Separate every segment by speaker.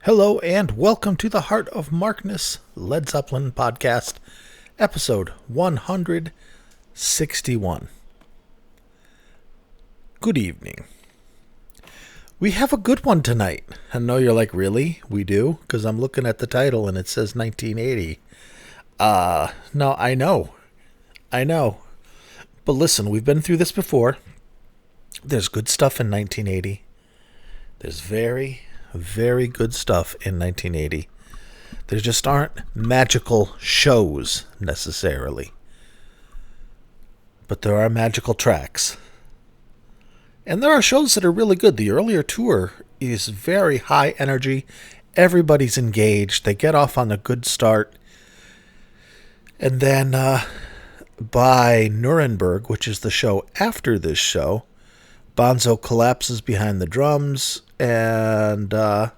Speaker 1: Hello and welcome to the Heart of Markness Led Zeppelin podcast, episode 161. Good evening. We have a good one tonight. I know you're like, really? We do? Because I'm looking at the title and it says 1980. No, I know. But listen, we've been through this before. There's good stuff in 1980. There's very good stuff in 1980. There just aren't magical shows necessarily. But there are magical tracks. And there are shows that are really good. The earlier tour is very high energy. Everybody's engaged. They get off on a good start. And then by Nuremberg, which is the show after this show, Bonzo collapses behind the drums, and then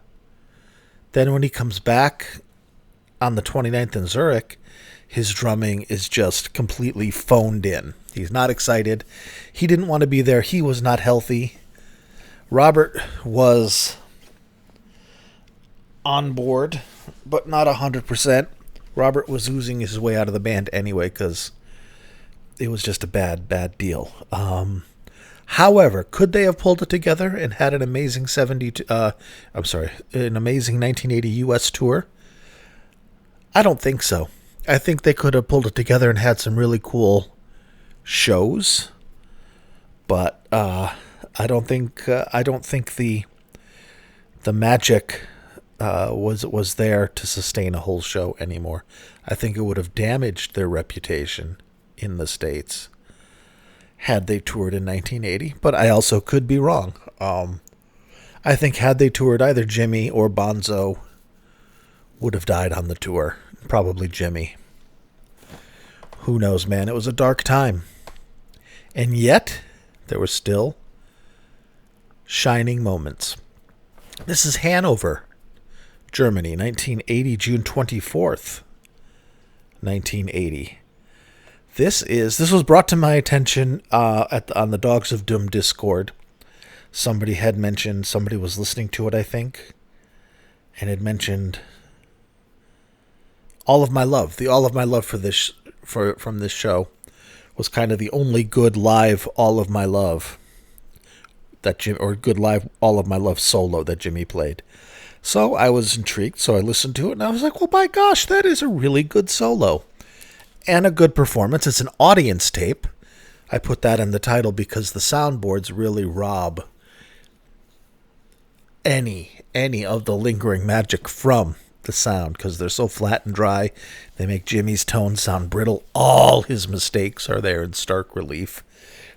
Speaker 1: when he comes back on the 29th in Zurich, his drumming is just completely phoned in. He's not excited. He didn't want to be there. He was not healthy. Robert was on board, but not 100%. Robert was oozing his way out of the band anyway because it was just a bad deal. However, could they have pulled it together and had an amazing an amazing 1980 U.S. tour? I don't think so. I think they could have pulled it together and had some really cool shows, but I don't think the magic was there to sustain a whole show anymore. I think it would have damaged their reputation in the States had they toured in 1980, but I also could be wrong. I think had they toured, either Jimmy or Bonzo would have died on the tour. Probably Jimmy. Who knows, man? It was a dark time. And yet, there were still shining moments. This is Hannover, Germany, 1980, June 24th, 1980. This was brought to my attention on the Dogs of Doom Discord. Somebody was listening to it, I think, and had mentioned All of My Love. The All of My Love from this show was kind of the only good live All of My Love good live All of My Love solo that Jimmy played. So I was intrigued, so I listened to it, and I was like, well, by gosh, that is a really good solo. And a good performance. It's an audience tape. I put that in the title because the soundboards really rob any of the lingering magic from the sound because they're so flat and dry. They make Jimmy's tones sound brittle. All his mistakes are there in stark relief.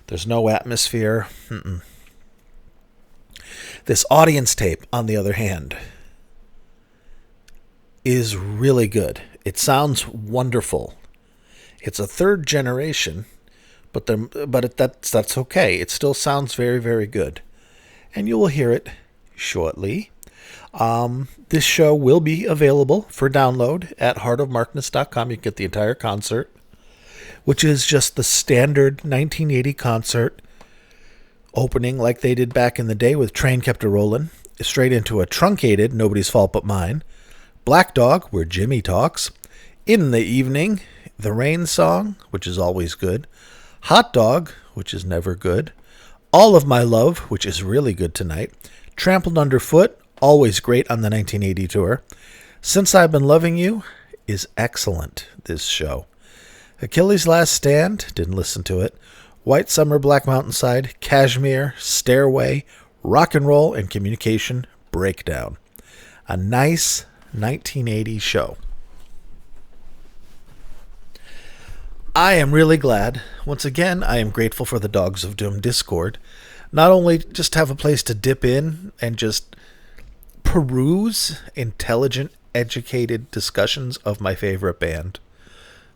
Speaker 1: There's no atmosphere. This audience tape, on the other hand, is really good. It sounds wonderful. It's a third generation, but that's okay. It still sounds very, very good. And you will hear it shortly. This show will be available for download at heartofmarkness.com. You get the entire concert, which is just the standard 1980 concert opening like they did back in the day with Train Kept a Rollin', straight into a truncated Nobody's Fault But Mine, Black Dog, where Jimmy talks, In the Evening, The Rain Song, which is always good, Hot Dog, which is never good, All of My Love, which is really good tonight, Trampled Underfoot, always great on the 1980 tour, Since I've Been Loving You is excellent, this show, Achilles' Last Stand, didn't listen to it, White Summer, Black Mountainside, Kashmir, Stairway, Rock and Roll, and Communication Breakdown. A nice 1980 show. I am really glad. Once again, I am grateful for the Dogs of Doom Discord. Not only just to have a place to dip in and just peruse intelligent, educated discussions of my favorite band,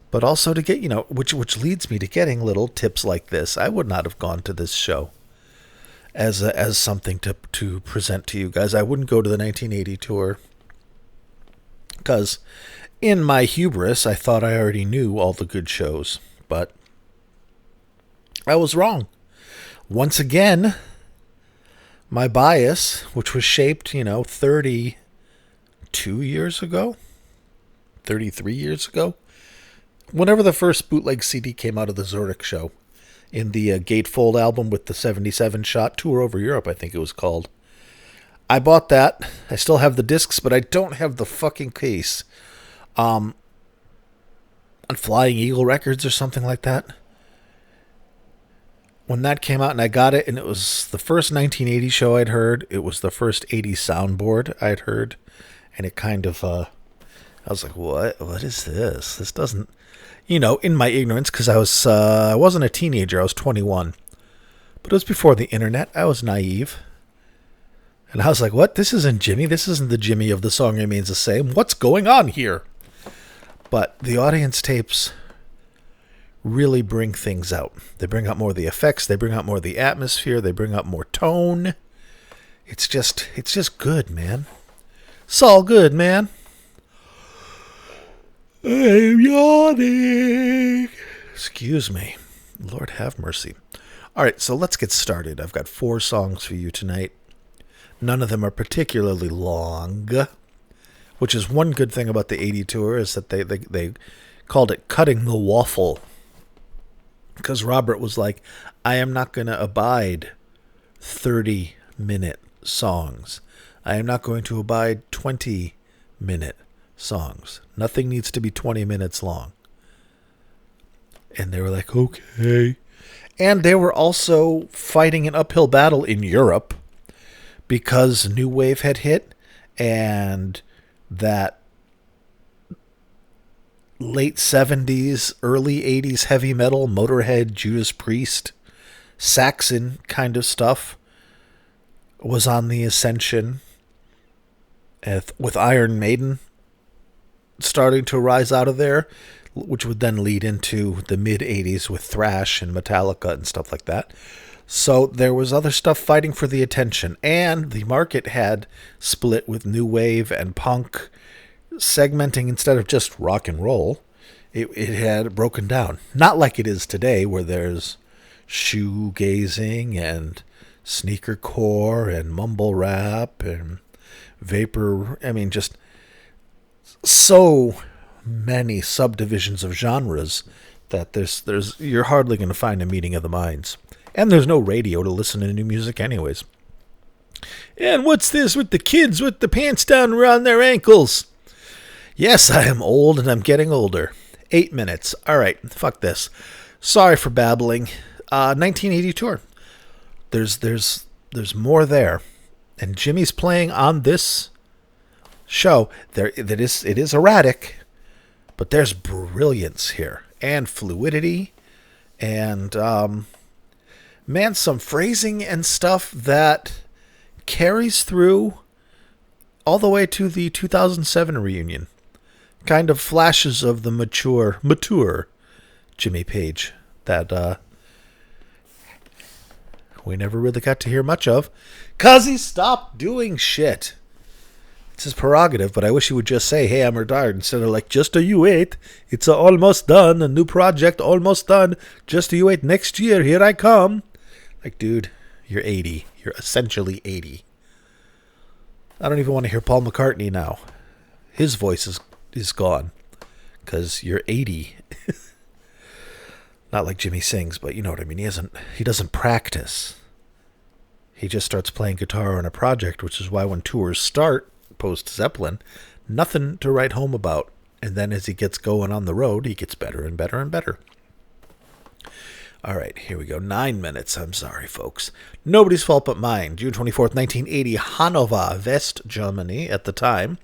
Speaker 1: but also to get, which leads me to getting little tips like this. I would not have gone to this show as something to present to you guys. I wouldn't go to the 1980 tour because in my hubris, I thought I already knew all the good shows, but I was wrong. Once again, my bias, which was shaped, 30 2 years ago, 33 years ago, whenever the first bootleg CD came out of the Zurich show, in the Gatefold album with the 77 shot tour over Europe, I think it was called. I bought that. I still have the discs, but I don't have the fucking case. On Flying Eagle Records or something like that. When that came out and I got it, and it was the first 1980 show I'd heard. It was the first 80s soundboard I'd heard. And it kind of, I was like, what is this? This doesn't, in my ignorance, because I wasn't a teenager, I was 21. But it was before the internet. I was naive. And I was like, what? This isn't Jimmy. This isn't the Jimmy of The Song Remains the Same. What's going on here? But the audience tapes really bring things out. They bring out more of the effects. They bring out more of the atmosphere. They bring out more tone. It's just good, man. It's all good, man. I'm yawning. Excuse me. Lord have mercy. All right, so let's get started. I've got 4 songs for you tonight. None of them are particularly long, which is one good thing about the 80 tour, is that they called it cutting the waffle. Because Robert was like, I am not going to abide 30-minute songs. I am not going to abide 20-minute songs. Nothing needs to be 20 minutes long. And they were like, okay. And they were also fighting an uphill battle in Europe because New Wave had hit, and that late 70s, early 80s heavy metal, Motorhead, Judas Priest, Saxon kind of stuff was on the ascension, with Iron Maiden starting to rise out of there, which would then lead into the mid-80s with thrash and Metallica and stuff like that. So there was other stuff fighting for the attention, and the market had split with new wave and punk segmenting instead of just rock and roll. It had broken down. Not like it is today, where there's shoegazing and sneakercore and mumble rap and vapor. I mean, just so many subdivisions of genres that you're hardly going to find a meeting of the minds. And there's no radio to listen to new music anyways. And what's this with the kids with the pants down around their ankles? Yes, I am old and I'm getting older. 8 minutes. All right, fuck this. Sorry for babbling. 1980 tour. There's more there. And Jimmy's playing on this show. It is erratic, but there's brilliance here. And fluidity. And, man, some phrasing and stuff that carries through all the way to the 2007 reunion. Kind of flashes of the mature Jimmy Page that we never really got to hear much of, 'cause he stopped doing shit. It's his prerogative, but I wish he would just say, hey, I'm retired, instead of like, just you wait, it's almost done, a new project almost done, just you wait, next year, here I come. Like, dude, you're 80. You're essentially 80. I don't even want to hear Paul McCartney now. His voice is gone, because you're 80. Not like Jimmy sings, but you know what I mean. He doesn't practice. He just starts playing guitar on a project, which is why when tours start, post Zeppelin, nothing to write home about. And then as he gets going on the road, he gets better and better and better. All right, here we go. 9 minutes. I'm sorry, folks. Nobody's Fault But Mine. June 24th, 1980, Hannover, West Germany at the time.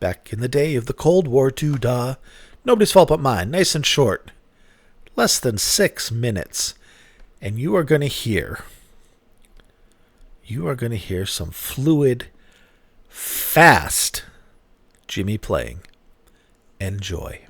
Speaker 1: Back in the day of the Cold War, too, duh. Nobody's Fault But Mine. Nice and short. Less than 6 minutes. And you are going to hear some fluid, fast Jimmy playing. Enjoy.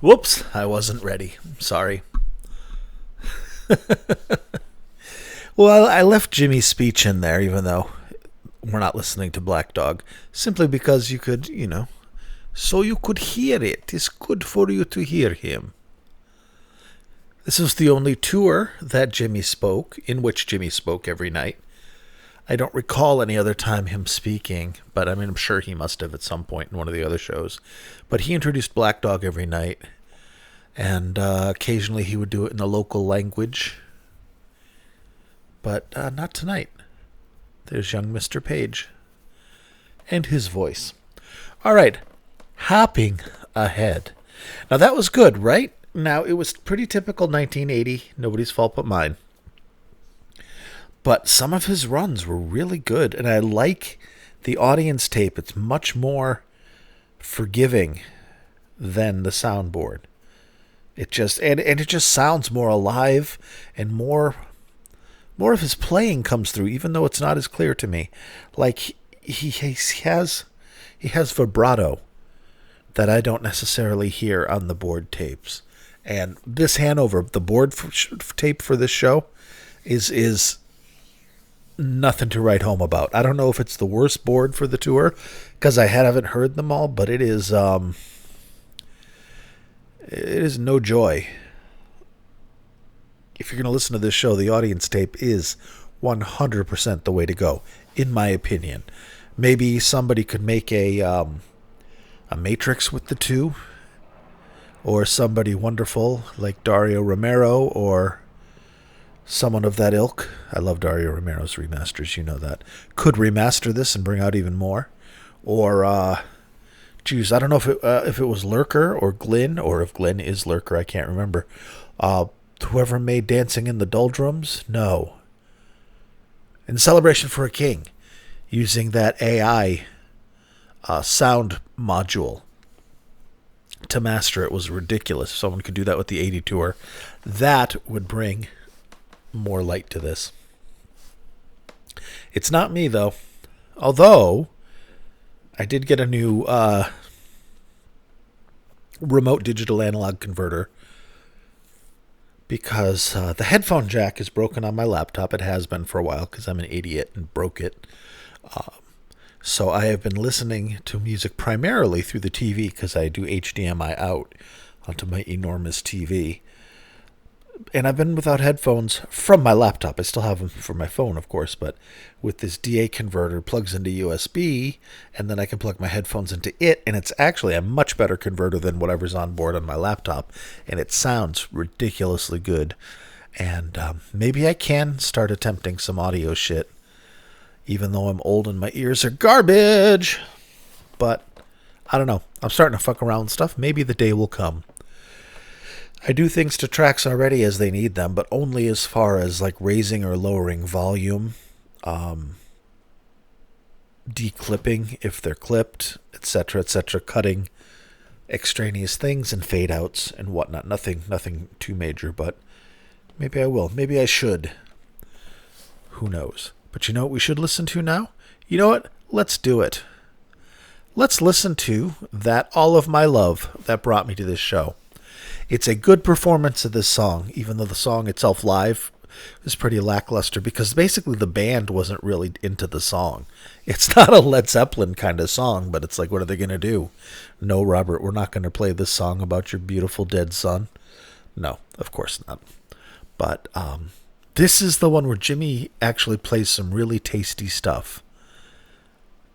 Speaker 1: Whoops, I wasn't ready. Sorry. Well, I left Jimmy's speech in there, even though we're not listening to Black Dog, simply because you could, so you could hear it. It's good for you to hear him. This was the only tour that Jimmy spoke, in which Jimmy spoke every night. I don't recall any other time him speaking, but I'm sure he must have at some point in one of the other shows. But he introduced Black Dog every night, and occasionally he would do it in a local language. But not tonight. There's young Mr. Page. And his voice. All right. Hopping ahead. Now that was good, right? Now it was pretty typical 1980. Nobody's fault but mine. But some of his runs were really good. And I like the audience tape. It's much more forgiving than the soundboard. It just sounds more alive, and more of his playing comes through, even though it's not as clear to me. Like he has vibrato that I don't necessarily hear on the board tapes. And this Hanover, the board tape for this show, is nothing to write home about. I don't know if it's the worst board for the tour, because I haven't heard them all, but it is no joy. If you're going to listen to this show, the audience tape is 100% the way to go, in my opinion. Maybe somebody could make a Matrix with the two, or somebody wonderful like Dario Romero, or someone of that ilk. I love Dario Romero's remasters, you know that. Could remaster this and bring out even more. Or, I don't know if it was Lurker or Glyn, or if Glyn is Lurker, I can't remember. Whoever made Dancing in the Doldrums? No. In Celebration for a King, using that AI sound module to master it was ridiculous. If someone could do that with the 80 tour, that would bring more light to this. It's not me, though. Although, I did get a new remote digital analog converter because the headphone jack is broken on my laptop. It has been for a while because I'm an idiot and broke it. So I have been listening to music primarily through the TV because I do HDMI out onto my enormous TV. And I've been without headphones from my laptop. I still have them for my phone, of course, but with this DA converter, plugs into USB, and then I can plug my headphones into it, and it's actually a much better converter than whatever's on board on my laptop, and it sounds ridiculously good. And maybe I can start attempting some audio shit, even though I'm old and my ears are garbage. But I don't know. I'm starting to fuck around with stuff. Maybe the day will come. I do things to tracks already as they need them, but only as far as like raising or lowering volume, declipping if they're clipped, etc., cutting extraneous things and fade outs and whatnot. Nothing too major, but maybe I will. Maybe I should. Who knows? But you know what we should listen to now? You know what? Let's do it. Let's listen to That All of My Love that brought me to this show. It's a good performance of this song, even though the song itself live is pretty lackluster because basically the band wasn't really into the song. It's not a Led Zeppelin kind of song, but it's like, what are they going to do? No, Robert, we're not going to play this song about your beautiful dead son. No, of course not. But this is the one where Jimmy actually plays some really tasty stuff.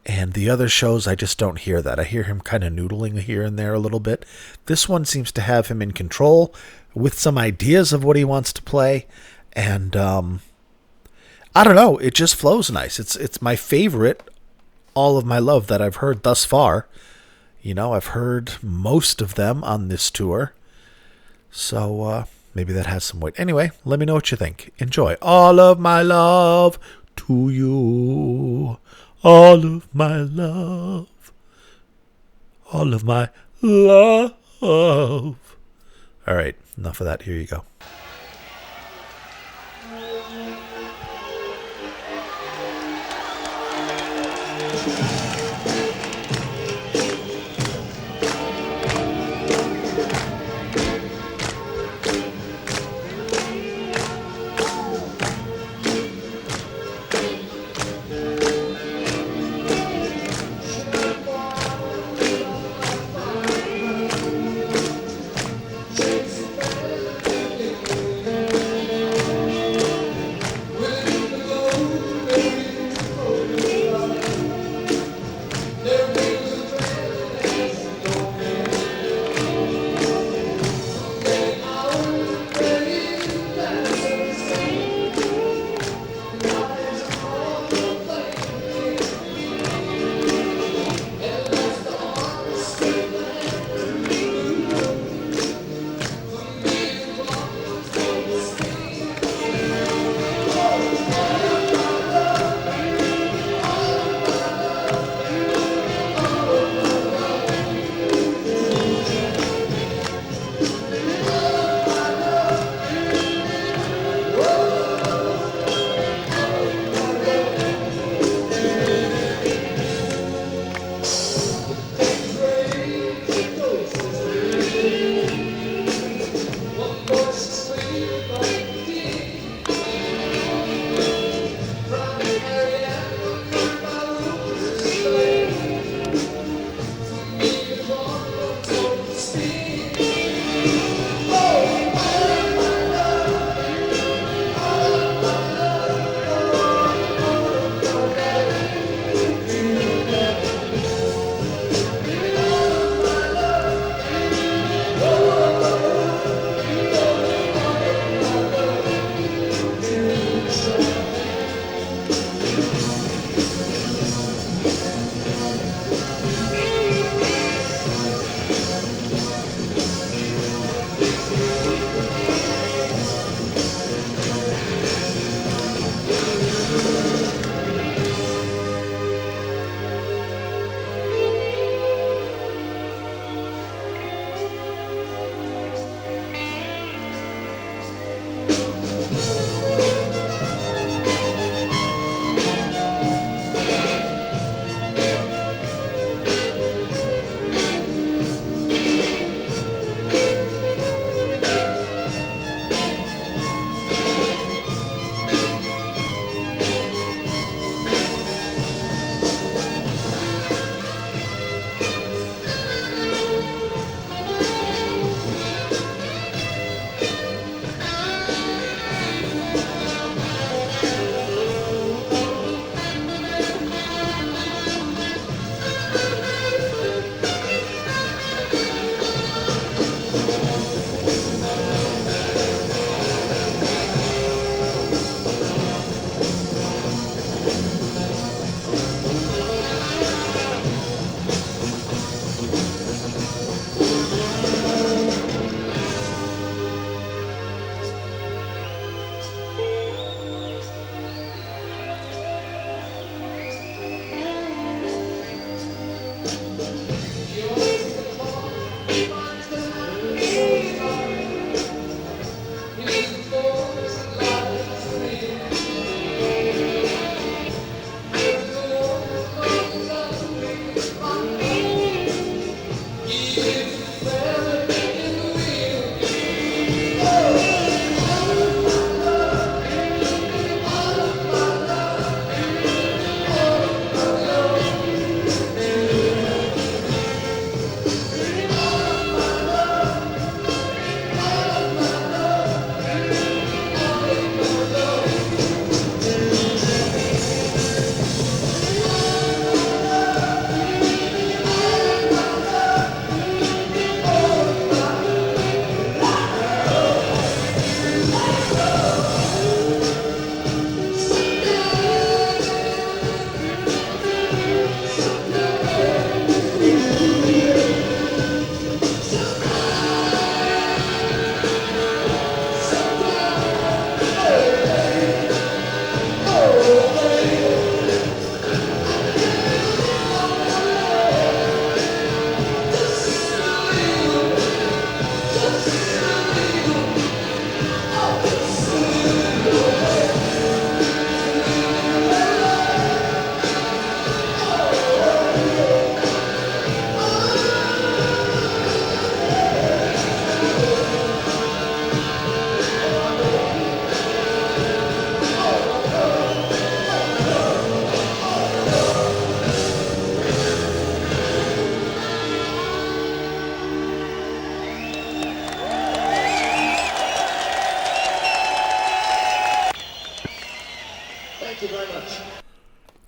Speaker 1: And the other shows, I just don't hear that. I hear him kind of noodling here and there a little bit. This one seems to have him in control with some ideas of what he wants to play. And I don't know. It just flows nice. It's my favorite All of My Love that I've heard thus far. You know, I've heard most of them on this tour. So maybe that has some weight. Anyway, let me know what you think. Enjoy. All of my love to you. All of my love. All of my love. All right, enough of that. Here you go.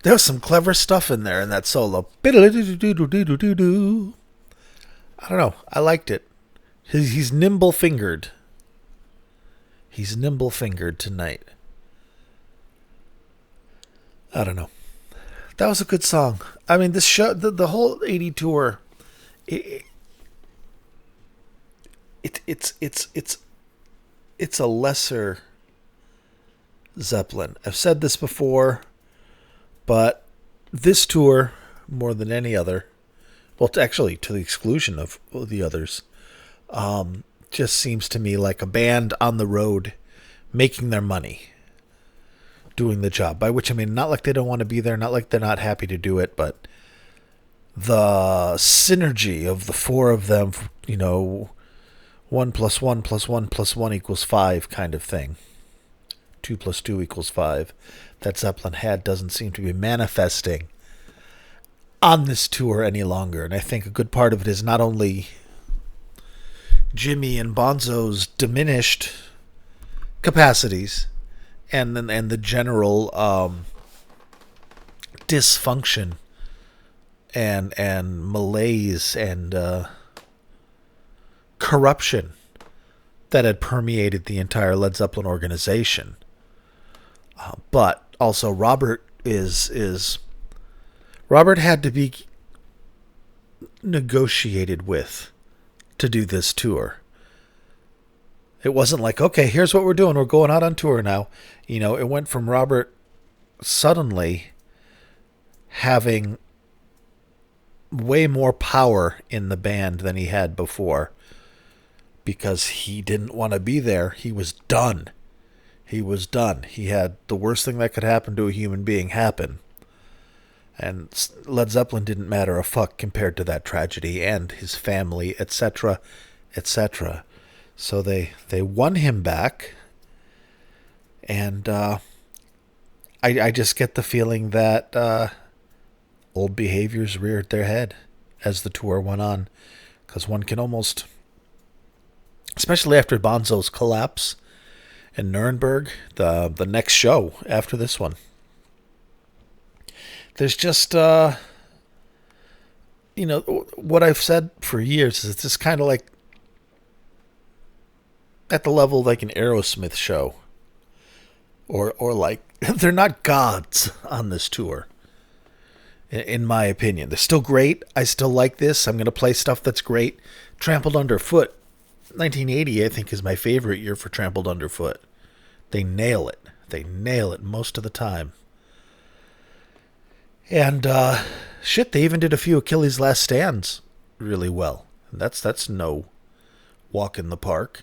Speaker 1: There was some clever stuff in there in that solo. I don't know. I liked it. He's nimble fingered. He's nimble fingered tonight. I don't know. That was a good song. I mean, this show, the whole 80 tour, it's a lesser Zeppelin. I've said this before, but this tour, more than any other, well, actually to the exclusion of the others, just seems to me like a band on the road making their money, doing the job. By which I mean, not like they don't want to be there, not like they're not happy to do it, but the synergy of the four of them, 1 + 1 + 1 + 1 = 5 kind of thing. 2 + 2 = 5. That Zeppelin had doesn't seem to be manifesting on this tour any longer. And I think a good part of it is not only Jimmy and Bonzo's diminished capacities and the general dysfunction and malaise and corruption that had permeated the entire Led Zeppelin organization. But also Robert Robert had to be negotiated with to do this tour. It wasn't like, okay, here's what we're doing. We're going out on tour now. It went from Robert suddenly having way more power in the band than he had before because he didn't want to be there. He was done. He was done. He had the worst thing that could happen to a human being happen. And Led Zeppelin didn't matter a fuck compared to that tragedy and his family, etc., etc. So they won him back. And I just get the feeling that old behaviors reared their head as the tour went on. Because one can almost, especially after Bonzo's collapse in Nuremberg, the next show after this one, there's just, what I've said for years is it's just kind of like at the level of like an Aerosmith show. Or like, they're not gods on this tour, in my opinion. They're still great. I still like this. I'm going to play stuff that's great. Trampled Underfoot, 1980, I think, is my favorite year for Trampled Underfoot. They nail it. They nail it most of the time. And, they even did a few Achilles' Last Stands really well. And that's no walk in the park.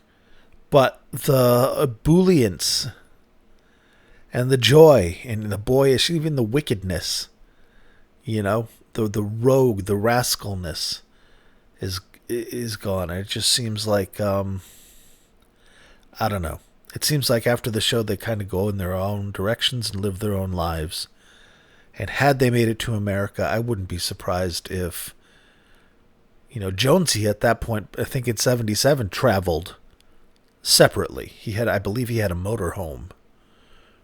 Speaker 1: But the ebullience and the joy and the boyish, even the wickedness, the rogue, the rascalness is gone. It just seems like, I don't know. It seems like after the show they kind of go in their own directions and live their own lives. And had they made it to America, I wouldn't be surprised if, Jonesy at that point, I think in 77, traveled separately. I believe he had a motorhome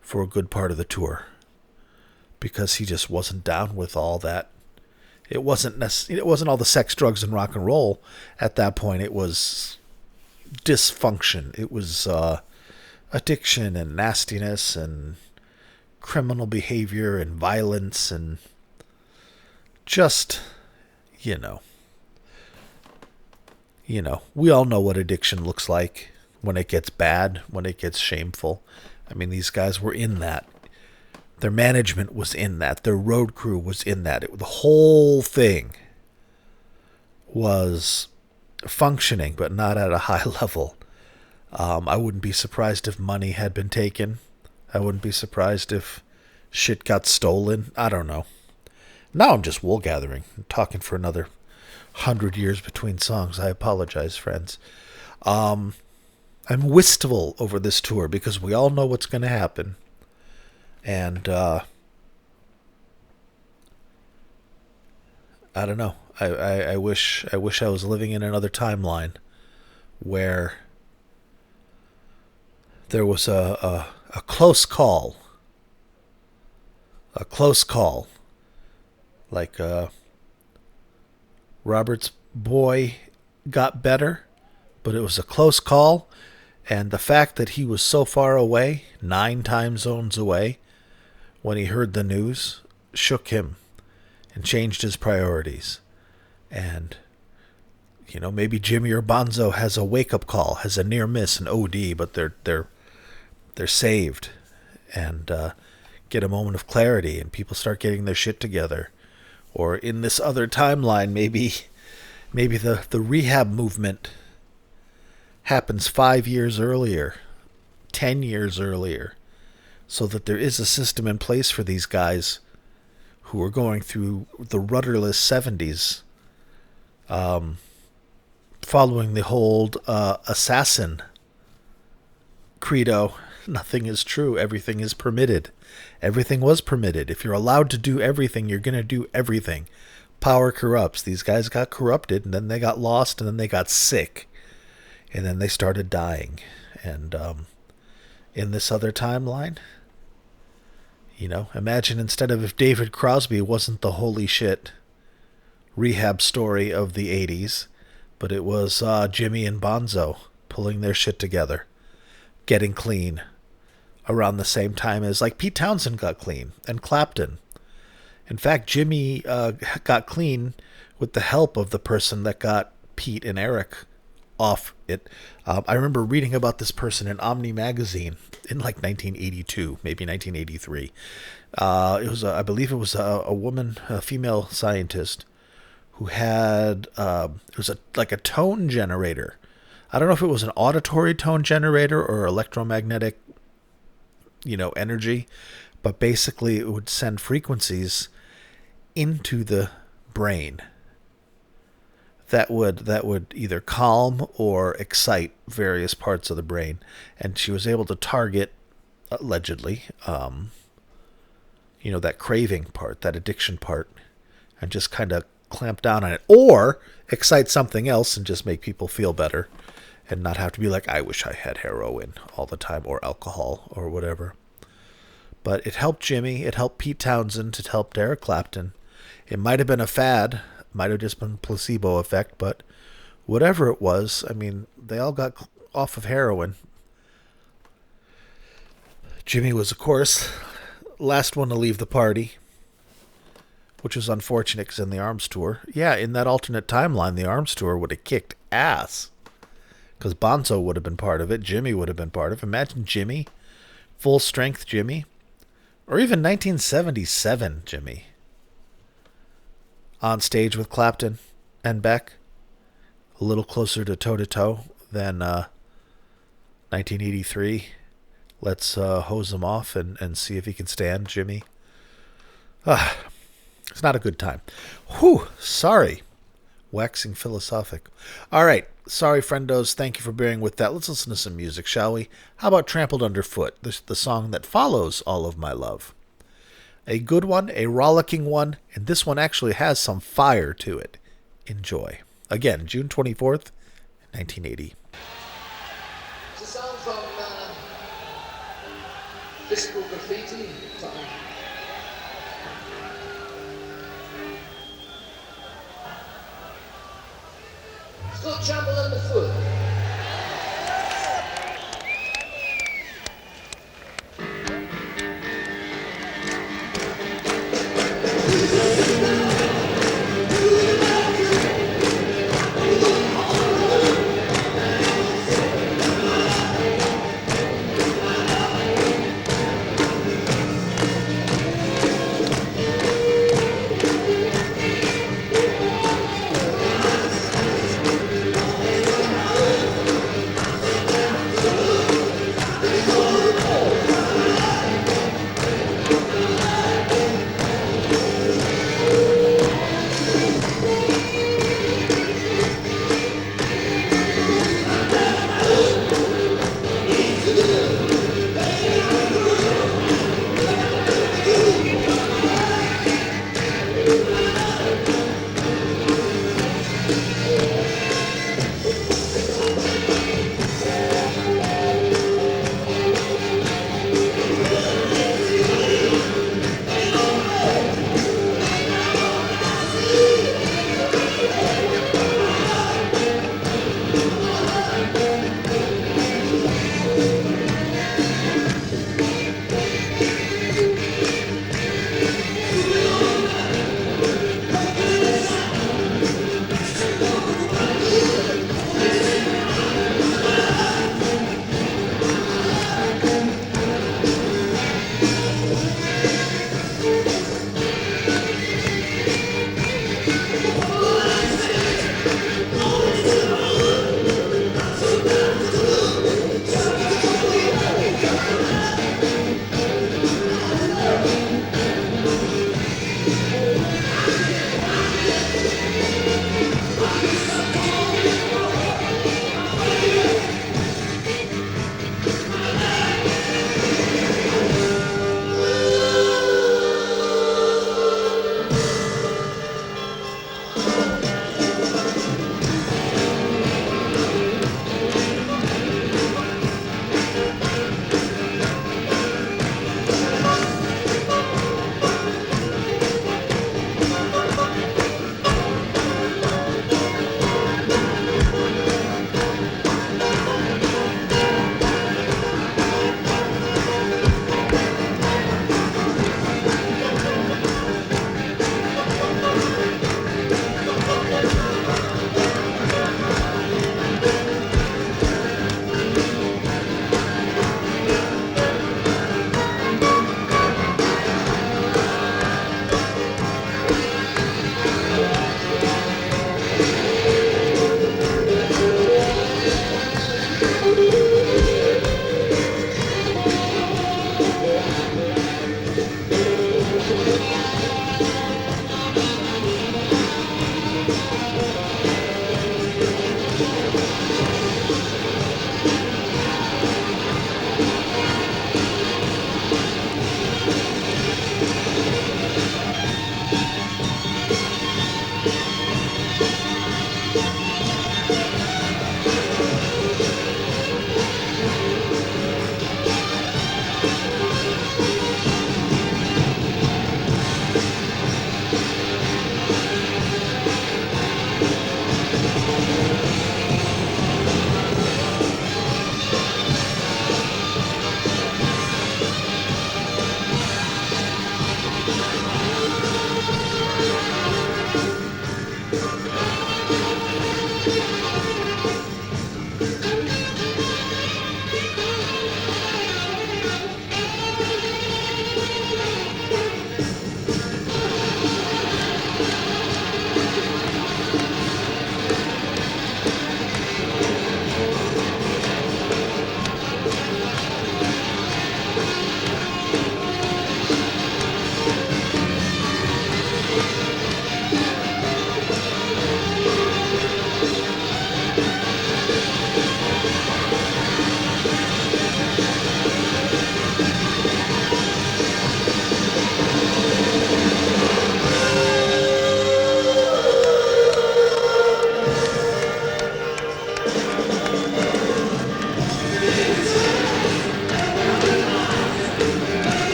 Speaker 1: for a good part of the tour because he just wasn't down with all that. It wasn't all the sex, drugs, and rock and roll at that point. It was dysfunction. It was addiction and nastiness and criminal behavior and violence and just, we all know what addiction looks like when it gets bad, when it gets shameful. I mean, these guys were in that. Their management was in that. Their road crew was in that. The whole thing was functioning, but not at a high level. I wouldn't be surprised if money had been taken. I wouldn't be surprised if shit got stolen. I don't know. Now I'm just wool gathering. I'm talking for another 100 years between songs. I apologize, friends. I'm wistful over this tour because we all know what's going to happen. And I don't know. I wish I was living in another timeline where there was a close call a close call. Like Robert's boy got better, but it was a close call. And the fact that he was so far away, 9 time zones away, when he heard the news, shook him and changed his priorities. And, maybe Jimmy or Bonzo has a wake-up call, has a near miss, an OD, but they're saved and get a moment of clarity, and people start getting their shit together. Or in this other timeline, maybe the rehab movement happens 5 years earlier, 10 years earlier, so that there is a system in place for these guys who are going through the rudderless 70s, following the whole assassin credo. Nothing is true. Everything is permitted. Everything was permitted. If you're allowed to do everything, you're going to do everything. Power corrupts. These guys got corrupted, and then they got lost, and then they got sick. And then they started dying. And in this other timeline, imagine instead of if David Crosby wasn't the holy shit rehab story of the 80s, but it was Jimmy and Bonzo pulling their shit together, getting clean around the same time as like Pete Townsend got clean and Clapton. In fact, Jimmy got clean with the help of the person that got Pete and Eric off it. I remember reading about this person in Omni magazine in like 1982, maybe 1983. I believe it was a woman, a female scientist, who had it was like a tone generator. I don't know if it was an auditory tone generator or electromagnetic, energy, but basically it would send frequencies into the brain that would either calm or excite various parts of the brain. And she was able to target, allegedly, that craving part, that addiction part, and just kind of clamp down on it, or excite something else and just make people feel better and not have to be like, I wish I had heroin all the time, or alcohol, or whatever. But it helped Jimmy, it helped Pete Townsend, it helped Eric Clapton. It might have been a fad, might have just been placebo effect, but whatever it was, they all got off of heroin. Jimmy was, of course, last one to leave the party, which was unfortunate because in the Arms Tour, in that alternate timeline, the Arms Tour would have kicked ass because Bonzo would have been part of it. Jimmy would have been part of it. Imagine Jimmy, full strength Jimmy, or even 1977 Jimmy, on stage with Clapton and Beck, a little closer to toe-to-toe than 1983. Let's hose him off and see if he can stand Jimmy. It's not a good time. Whew, sorry. Waxing philosophic. All right, sorry, friendos. Thank you for bearing with that. Let's listen to some music, shall we? How about Trampled Underfoot, the song that follows All of My Love? A good one, a rollicking one, and this one actually has some fire to it. Enjoy. Again, June 24th, 1980.
Speaker 2: It's a song from Disco Graffiti time. It's called Trampled Underfoot.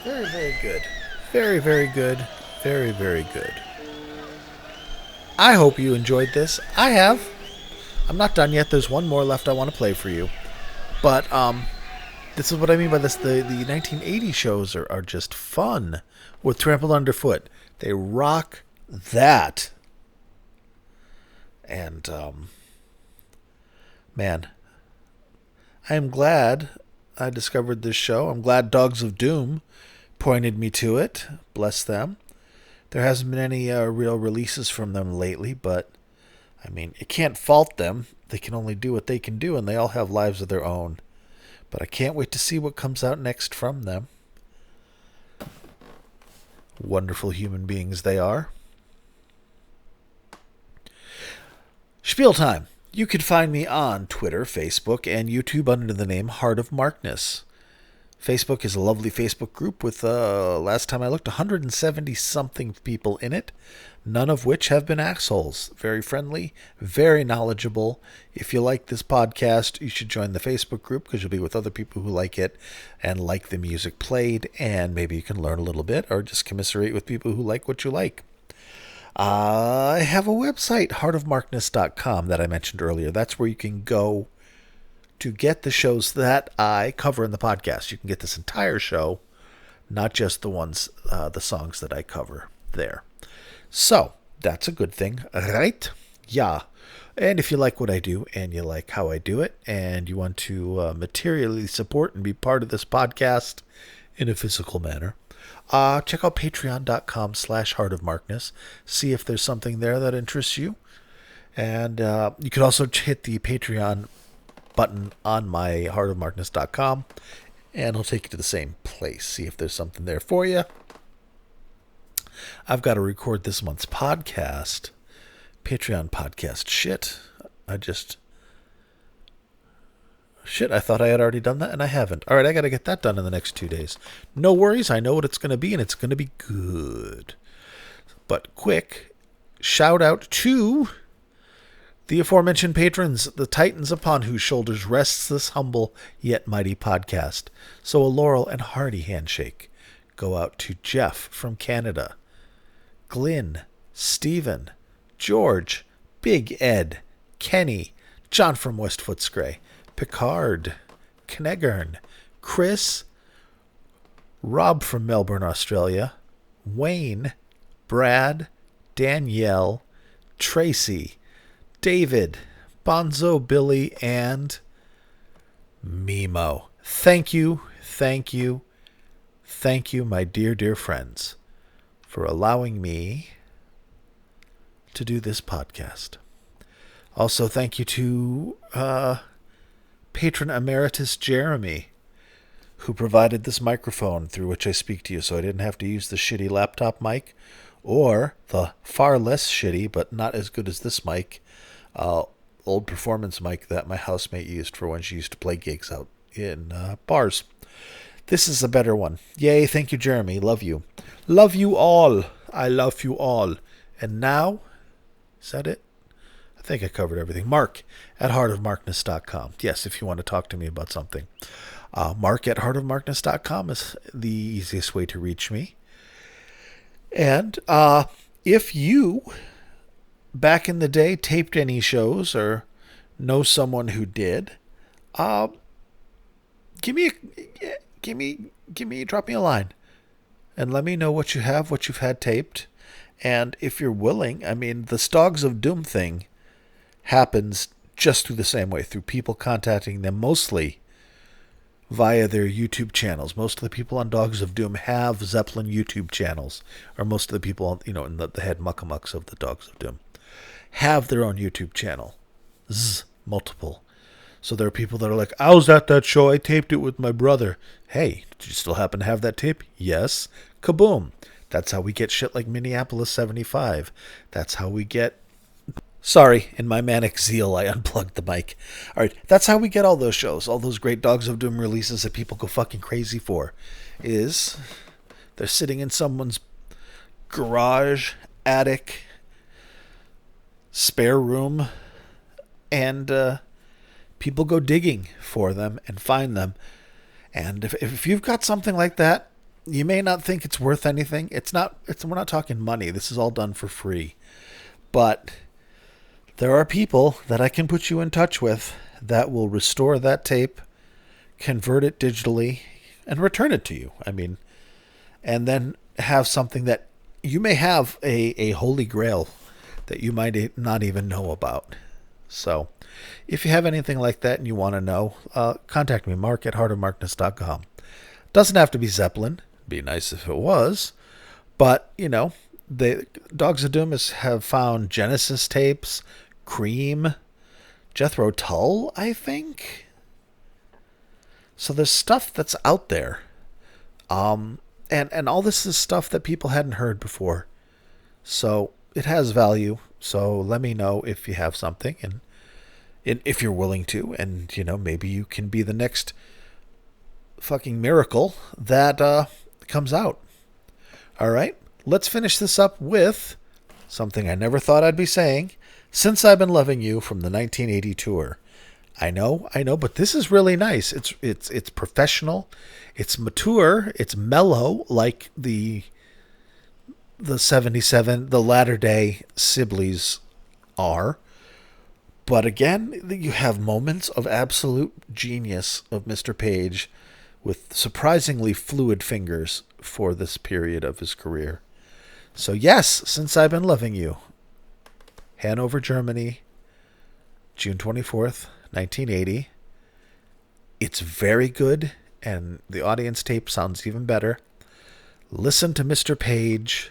Speaker 1: Very, very good. Very, very good. Very, very good. I hope you enjoyed this. I have. I'm not done yet. There's one more left I want to play for you. But this is what I mean by this. The 1980 shows are just fun with Trampled Underfoot. They rock that. And, man, I am glad I discovered this show. I'm glad Dogs of Doom pointed me to it. Bless them. There hasn't been any real releases from them lately, but, I mean, it can't fault them. They can only do what they can do, and they all have lives of their own. But I can't wait to see what comes out next from them. Wonderful human beings they are. Spiel time. You can find me on Twitter, Facebook, and YouTube under the name Heart of Markness. Facebook is a lovely Facebook group with, last time I looked, 170-something people in it, none of which have been assholes. Very friendly, very knowledgeable. If you like this podcast, you should join the Facebook group because you'll be with other people who like it and like the music played, and maybe you can learn a little bit or just commiserate with people who like what you like. I have a website, heartofmarkness.com, that I mentioned earlier. That's where you can go to get the shows that I cover in the podcast. You can get this entire show, not just the ones, the songs that I cover there. So, that's a good thing, right? Yeah. And if you like what I do, and you like how I do it, and you want to materially support and be part of this podcast in a physical manner, Check out patreon.com/heartofmarkness. See if there's something there that interests you. And you could also hit the Patreon button on my heartofmarkness.com, and it'll take you to the same place. See if there's something there for you. I've got to record this month's podcast. Patreon podcast. Shit, I thought I had already done that, and I haven't. All right, I got to get that done in the next 2 days. No worries, I know what it's going to be, and it's going to be good. But quick, shout out to the aforementioned patrons, the titans upon whose shoulders rests this humble yet mighty podcast. So a laurel and hearty handshake go out to Jeff from Canada, Glyn, Stephen, George, Big Ed, Kenny, John from West Footscray, Picard, Knegern, Chris, Rob from Melbourne, Australia, Wayne, Brad, Danielle, Tracy, David, Bonzo Billy, and Mimo. Thank you, my dear friends, for allowing me to do this podcast. Also, thank you to Patron Emeritus Jeremy, who provided this microphone through which I speak to you, so I didn't have to use the shitty laptop mic or the far less shitty but not as good as this mic, old performance mic that my housemate used for when she used to play gigs out in bars. This is a better one. Yay, thank you, Jeremy. Love you. Love you all. I love you all. And now, is that it? I think I covered everything. Mark at heartofmarkness.com. Yes, if you want to talk to me about something. Mark at heartofmarkness.com is the easiest way to reach me. And if you, back in the day, taped any shows or know someone who did, drop me a line and let me know what you have, what you've had taped. And if you're willing, I mean, the Stogs of Doom thing happens just through the same way, through people contacting them mostly via their YouTube channels. Most of the people on Dogs of Doom have Zeppelin YouTube channels, or most of the people, in the head muckamucks of the Dogs of Doom have their own YouTube channel. Multiple. So there are people that are like, I was at that show, I taped it with my brother. Hey, did you still happen to have that tape? Yes. Kaboom. That's how we get shit like Minneapolis 75. That's how we get... Sorry, in my manic zeal, I unplugged the mic. All right, that's how we get all those shows, all those great Dogs of Doom releases that people go fucking crazy for, is they're sitting in someone's garage, attic, spare room, and people go digging for them and find them. And if you've got something like that, you may not think it's worth anything. We're not talking money. This is all done for free. But there are people that I can put you in touch with that will restore that tape, convert it digitally, and return it to you. I mean, and then have something that you may have a holy grail that you might not even know about. So if you have anything like that and you want to know, contact me, Mark at heartofmarkness.com. Doesn't have to be Zeppelin. Be nice if it was. But, the Dogs of Doom have found Genesis tapes, Cream, Jethro Tull, I think. So there's stuff that's out there. And all this is stuff that people hadn't heard before. So it has value. So let me know if you have something and if you're willing to. And, maybe you can be the next fucking miracle that comes out. All right. Let's finish this up with something I never thought I'd be saying. Since I've Been Loving You from the 1980 tour. I know, but this is really nice. It's professional. It's mature. It's mellow, like the 77, the latter day SIBLYs are. But again, you have moments of absolute genius of Mr. Page with surprisingly fluid fingers for this period of his career. So yes, Since I've Been Loving You. Hannover, Germany, June 24th, 1980. It's very good, and the audience tape sounds even better. Listen to Mr. Page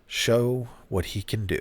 Speaker 1: show what he can do.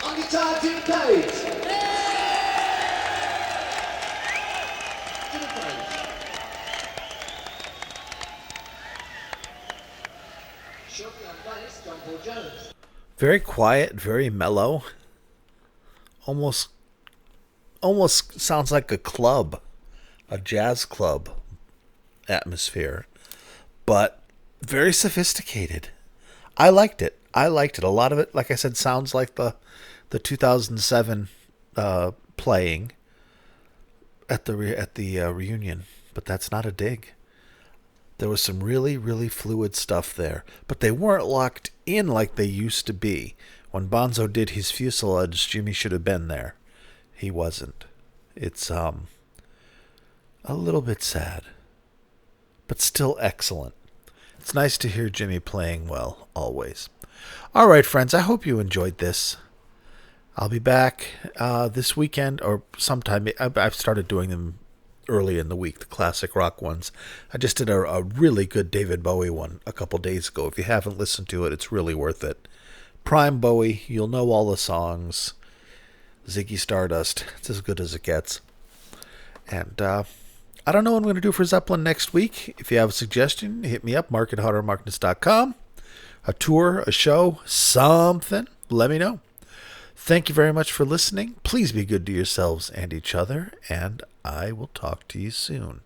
Speaker 2: On guitar, Jimmy Page. Jimmy Page. Shortly on bass, Trampled Jones.
Speaker 1: Very quiet, very mellow. Almost sounds like a club, a jazz club atmosphere, but very sophisticated. I liked it. A lot of it, like I said, sounds like the 2007 playing at the reunion, but that's not a dig. There was some really, really fluid stuff there, but they weren't locked in like they used to be. When Bonzo did his Fuselage, Jimmy should have been there. He wasn't. It's a little bit sad, but still excellent. It's nice to hear Jimmy playing well, always. All right, friends, I hope you enjoyed this. I'll be back this weekend or sometime. I've started doing them early in the week, the classic rock ones. I just did a really good David Bowie one a couple days ago. If you haven't listened to it, it's really worth it. Prime Bowie, you'll know all the songs. Ziggy Stardust, it's as good as it gets. And I don't know what I'm going to do for Zeppelin next week. If you have a suggestion, hit me up, mark@hottermarkness.com. a tour, a show, something, let me know. Thank you very much for listening. Please be good to yourselves and each other, and I will talk to you soon.